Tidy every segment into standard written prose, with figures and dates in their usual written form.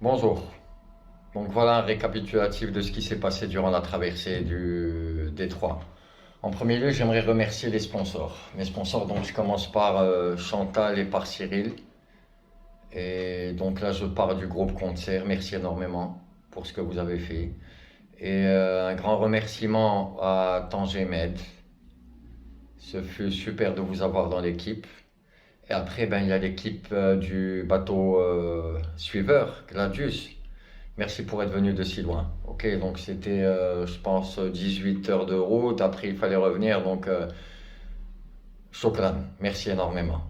Bonjour. Donc voilà un récapitulatif de ce qui s'est passé durant la traversée du détroit. En premier lieu, j'aimerais remercier les sponsors. Mes sponsors, donc je commence par Chantal et par Cyril. Et donc là, je pars du groupe Concert. Merci énormément pour ce que vous avez fait. Et un grand remerciement à Tanger Med. Ce fut super de vous avoir dans l'équipe. Et après, ben, il y a l'équipe du bateau suiveur, Gladius. Merci pour être venu de si loin. Ok, donc c'était, je pense, 18 heures de route. Après, il fallait revenir. Donc, shukran. Merci énormément.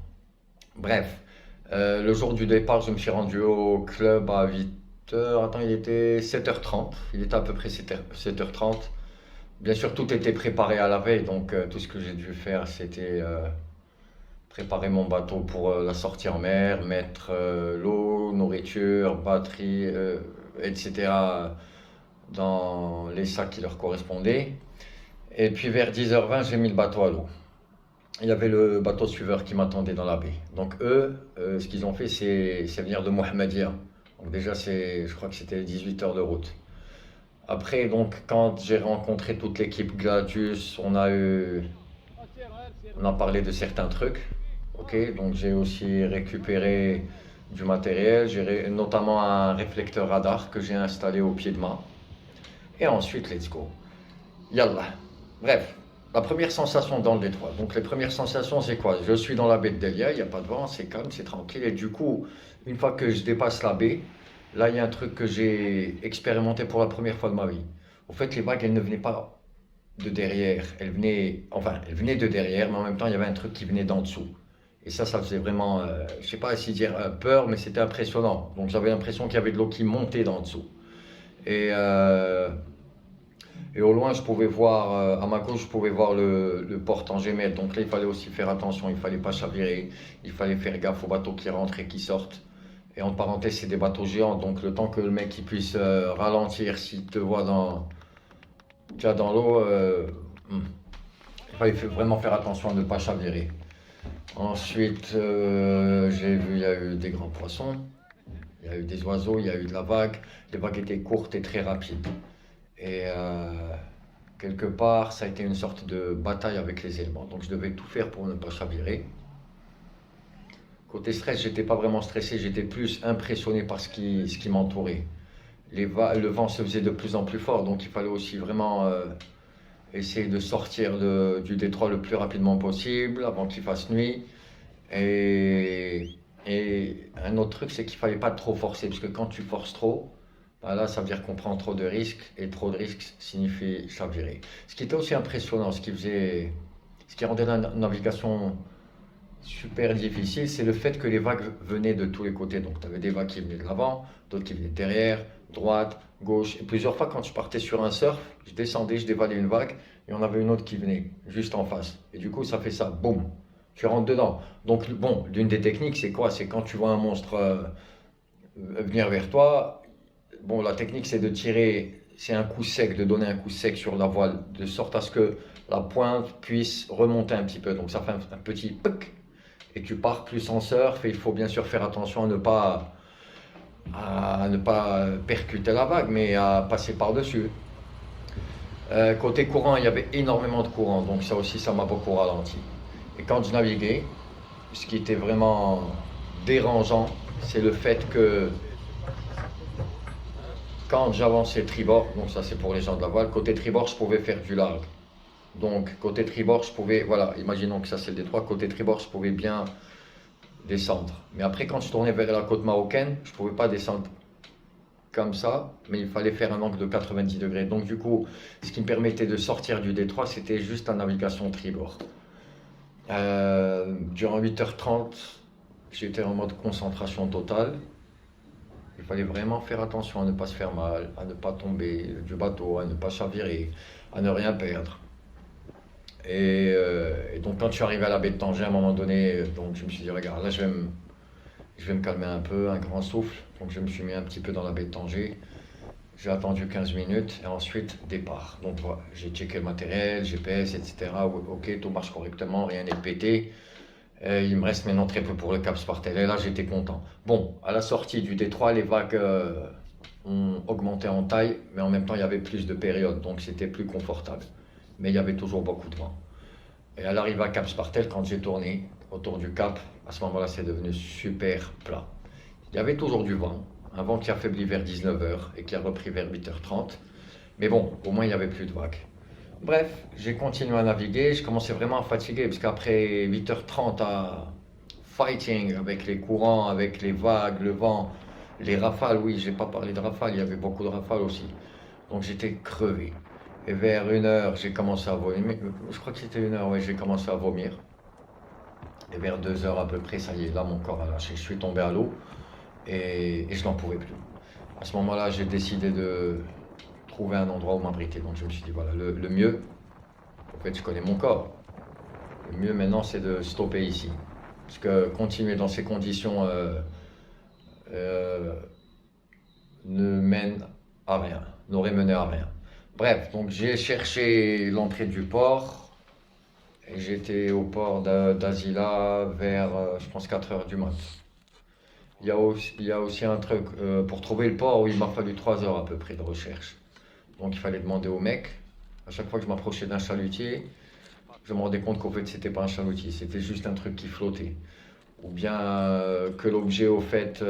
Bref, le jour du départ, je me suis rendu au club à 8 heures. Attends, il était 7h30. Il était à peu près 7h30. Bien sûr, tout était préparé à la veille. Donc, tout ce que j'ai dû faire, c'était préparer mon bateau pour la sortie en mer, mettre l'eau, nourriture, batterie, etc. dans les sacs qui leur correspondaient. Et puis vers 10h20, j'ai mis le bateau à l'eau. Il y avait le bateau suiveur qui m'attendait dans la baie. Donc eux, ce qu'ils ont fait, c'est venir de Mohammedia. Donc déjà, je crois que c'était 18 heures de route. Après, donc, quand j'ai rencontré toute l'équipe Gladius, on a parlé de certains trucs. Ok, donc j'ai aussi récupéré du matériel, notamment un réflecteur radar que j'ai installé au pied de mât. Et ensuite, let's go. Yallah. Bref, la première sensation dans le détroit. Donc les premières sensations, c'est quoi? Je suis dans la baie de Delia, il n'y a pas de vent, c'est calme, c'est tranquille. Et du coup, une fois que je dépasse la baie, là, il y a un truc que j'ai expérimenté pour la première fois de ma vie. En fait, les vagues, elles ne venaient pas de derrière. Elles venaient de derrière, mais en même temps, il y avait un truc qui venait d'en dessous. Et ça faisait vraiment, je sais pas si dire peur, mais c'était impressionnant. Donc j'avais l'impression qu'il y avait de l'eau qui montait d'en dessous. Et, euh, et au loin, je pouvais voir, à ma gauche, je pouvais voir le port Tangemet. Donc là, il fallait aussi faire attention, il fallait pas chavirer, il fallait faire gaffe aux bateaux qui rentrent et qui sortent. Et en parenthèse, c'est des bateaux géants, donc le temps que le mec il puisse ralentir s'il te voit déjà dans l'eau, il fallait vraiment faire attention à ne pas chavirer. Ensuite, j'ai vu, il y a eu des grands poissons, il y a eu des oiseaux, il y a eu de la vague. Les vagues étaient courtes et très rapides. Et quelque part, ça a été une sorte de bataille avec les éléments. Donc je devais tout faire pour ne pas chavirer. Côté stress, j'étais pas vraiment stressé, j'étais plus impressionné par ce qui m'entourait. Le vent se faisait de plus en plus fort, donc il fallait aussi vraiment essayer de sortir du détroit le plus rapidement possible avant qu'il fasse nuit. Et, et un autre truc, c'est qu'il fallait pas trop forcer, parce que quand tu forces trop, bah là, ça veut dire qu'on prend trop de risques, et trop de risques signifie chavirer. Ce qui était aussi impressionnant, ce qui rendait la navigation super difficile, c'est le fait que les vagues venaient de tous les côtés. Donc, tu avais des vagues qui venaient de l'avant, d'autres qui venaient de derrière, droite, gauche. Et plusieurs fois, quand je partais sur un surf, je descendais, je dévalais une vague, et on avait une autre qui venait juste en face. Et du coup, ça fait ça, boum, tu rentres dedans. Donc, bon, l'une des techniques, c'est quoi? C'est quand tu vois un monstre venir vers toi, bon, la technique, c'est de tirer, c'est un coup sec, de donner un coup sec sur la voile, de sorte à ce que la pointe puisse remonter un petit peu. Donc, ça fait un petit puc et tu pars plus en surf. Et il faut bien sûr faire attention à ne pas percuter la vague, mais à passer par-dessus. Côté courant, il y avait énormément de courant, donc ça aussi, ça m'a beaucoup ralenti. Et quand je naviguais, ce qui était vraiment dérangeant, c'est le fait que quand j'avançais tribord, donc ça c'est pour les gens de la voile, côté tribord, je pouvais faire du largue. Donc côté tribord, je pouvais, voilà, imaginons que ça c'est le détroit, côté tribord, je pouvais bien descendre. Mais après, quand je tournais vers la côte marocaine, je ne pouvais pas descendre comme ça, mais il fallait faire un angle de 90 degrés. Donc du coup, ce qui me permettait de sortir du détroit, c'était juste la navigation tribord. Durant 8h30, j'étais en mode concentration totale. Il fallait vraiment faire attention à ne pas se faire mal, à ne pas tomber du bateau, à ne pas chavirer, à ne rien perdre. Et donc quand je suis arrivé à la baie de Tanger, à un moment donné, donc je me suis dit, regarde, là je vais me calmer un peu, un grand souffle. Donc je me suis mis un petit peu dans la baie de Tanger. J'ai attendu 15 minutes et ensuite départ. Donc voilà, j'ai checké le matériel, GPS, etc. Ok, tout marche correctement, rien n'est pété. Il me reste maintenant très peu pour le Cap Spartel. Et là, j'étais content. Bon, à la sortie du détroit, les vagues ont augmenté en taille, mais en même temps, il y avait plus de périodes, donc c'était plus confortable. Mais il y avait toujours beaucoup de vent. Et à l'arrivée à Cap Spartel, quand j'ai tourné autour du Cap, à ce moment-là, c'est devenu super plat. Il y avait toujours du vent, un vent qui a faibli vers 19 heures et qui a repris vers 8h30. Mais bon, au moins, il n'y avait plus de vagues. Bref, j'ai continué à naviguer, je commençais vraiment à fatiguer, parce qu'après 8h30 à fighting avec les courants, avec les vagues, le vent, les rafales, oui, j'ai pas parlé de rafales, il y avait beaucoup de rafales aussi. Donc j'étais crevé. Et vers 1h, j'ai commencé à vomir. Je crois que c'était 1h, ouais, j'ai commencé à vomir. Et vers 2h à peu près, ça y est, là mon corps a lâché. Je suis tombé à l'eau et je n'en pouvais plus. À ce moment-là, j'ai décidé de trouver un endroit où m'abriter. Donc je me suis dit, voilà, le mieux, en fait, je connais mon corps. Le mieux maintenant, c'est de stopper ici. Parce que continuer dans ces conditions euh, ne mène à rien, n'aurait mené à rien. Bref, donc j'ai cherché l'entrée du port et j'étais au port d'Azila vers, je pense, 4 heures du mat. Il y a aussi un truc, pour trouver le port, il m'a fallu 3 heures à peu près de recherche. Donc il fallait demander au mec. À chaque fois que je m'approchais d'un chalutier, je me rendais compte qu'au fait, c'était pas un chalutier, c'était juste un truc qui flottait. Ou bien que l'objet, au fait,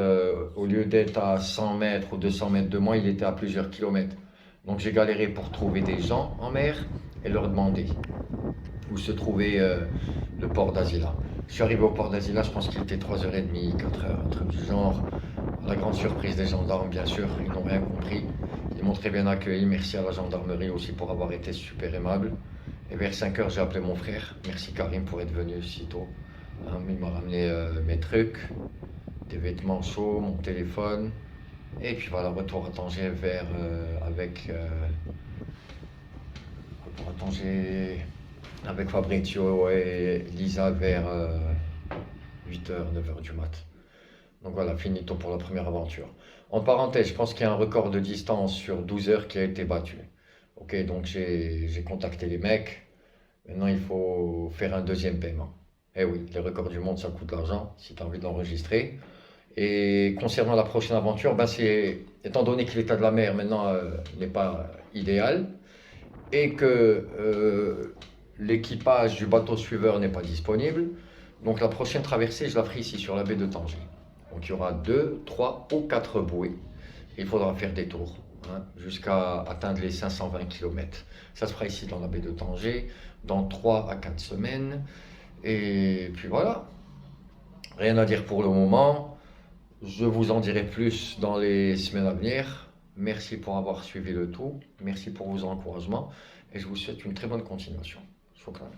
au lieu d'être à 100 mètres ou 200 mètres de moi, il était à plusieurs kilomètres. Donc j'ai galéré pour trouver des gens en mer et leur demander où se trouvait le port d'Azila. Je suis arrivé au port d'Azila, je pense qu'il était 3h30, 4h, un truc du genre. À la grande surprise des gendarmes, bien sûr, ils n'ont rien compris. Ils m'ont très bien accueilli, merci à la gendarmerie aussi pour avoir été super aimable. Et vers 5h, j'ai appelé mon frère, merci Karim pour être venu si tôt. Il m'a ramené mes trucs, des vêtements chauds, mon téléphone. Et puis voilà, retour à Tanger retour à Tanger avec Fabrizio et Lisa vers 8h, 9h du mat. Donc voilà, finito pour la première aventure. En parenthèse, je pense qu'il y a un record de distance sur 12 heures qui a été battu. Ok, donc j'ai contacté les mecs. Maintenant, il faut faire un deuxième paiement. Eh oui, les records du monde, ça coûte de l'argent si tu as envie de l'enregistrer. Et concernant la prochaine aventure, ben étant donné que l'état de la mer maintenant n'est pas idéal et que l'équipage du bateau suiveur n'est pas disponible, donc la prochaine traversée, je la ferai ici sur la baie de Tanger. Donc il y aura 2, 3 ou 4 bouées. Il faudra faire des tours jusqu'à atteindre les 520 km. Ça se fera ici dans la baie de Tanger dans 3 à 4 semaines. Et puis voilà, rien à dire pour le moment. Je vous en dirai plus dans les semaines à venir. Merci pour avoir suivi le tout. Merci pour vos encouragements. Et je vous souhaite une très bonne continuation. Shukran.